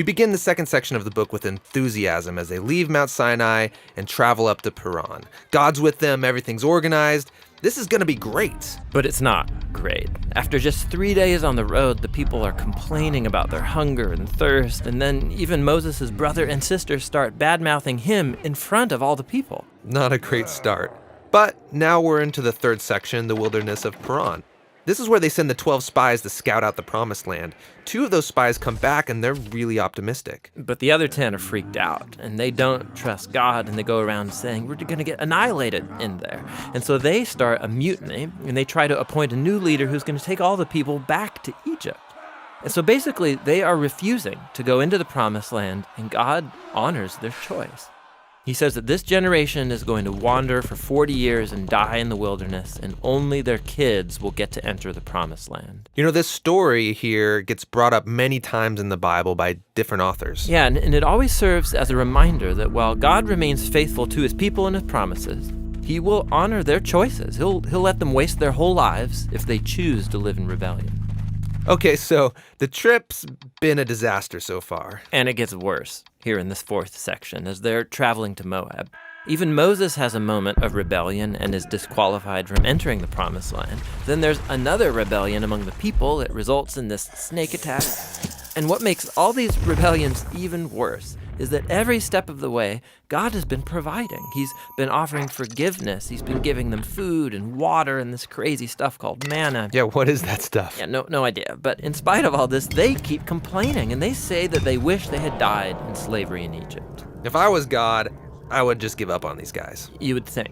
We begin the second section of the book with enthusiasm as they leave Mount Sinai and travel up to Paran. God's with them, everything's organized. This is going to be great. But it's not great. After just 3 days on the road, the people are complaining about their hunger and thirst, and then even Moses' brother and sister start bad-mouthing him in front of all the people. Not a great start. But now we're into the third section, the wilderness of Paran. This is where they send the 12 spies to scout out the promised land. 2 of those spies come back and they're really optimistic. But the other 10 are freaked out, and they don't trust God, and they go around saying, we're going to get annihilated in there. And so they start a mutiny, and they try to appoint a new leader who's going to take all the people back to Egypt. And so basically, they are refusing to go into the promised land, and God honors their choice. He says that this generation is going to wander for 40 years and die in the wilderness, and only their kids will get to enter the promised land. You know, this story here gets brought up many times in the Bible by different authors. Yeah, and it always serves as a reminder that while God remains faithful to his people and his promises, he will honor their choices. He'll let them waste their whole lives if they choose to live in rebellion. Okay, so the trip's been a disaster so far. And it gets worse here in this fourth section as they're traveling to Moab. Even Moses has a moment of rebellion and is disqualified from entering the promised land. Then there's another rebellion among the people that results in this snake attack. And what makes all these rebellions even worse is that every step of the way, God has been providing. He's been offering forgiveness. He's been giving them food and water and this crazy stuff called manna. Yeah, what is that stuff? Yeah, no idea. But in spite of all this, they keep complaining, and they say that they wish they had died in slavery in Egypt. If I was God, I would just give up on these guys. You would think.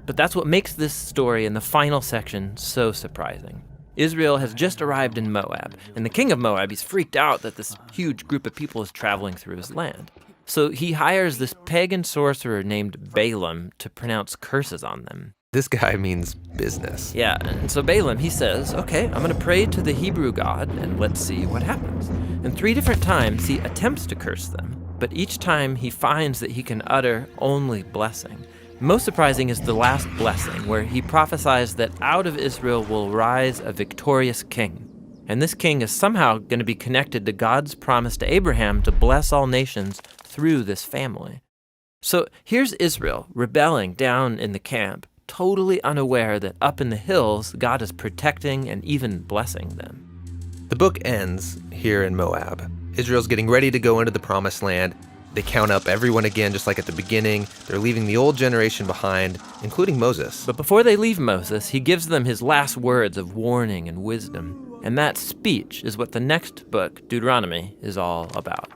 But that's what makes this story in the final section so surprising. Israel has just arrived in Moab, and the king of Moab, he's freaked out that this huge group of people is traveling through his land. So he hires this pagan sorcerer named Balaam to pronounce curses on them. This guy means business. Yeah, and so Balaam, he says, okay, I'm going to pray to the Hebrew God, and let's see what happens. And 3 different times he attempts to curse them, but each time he finds that he can utter only blessing. Most surprising is the last blessing, where he prophesies that out of Israel will rise a victorious king. And this king is somehow going to be connected to God's promise to Abraham to bless all nations through this family. So here's Israel rebelling down in the camp, totally unaware that up in the hills, God is protecting and even blessing them. The book ends here in Moab. Israel's getting ready to go into the promised land. They count up everyone again, just like at the beginning. They're leaving the old generation behind, including Moses. But before they leave Moses, he gives them his last words of warning and wisdom. And that speech is what the next book, Deuteronomy, is all about.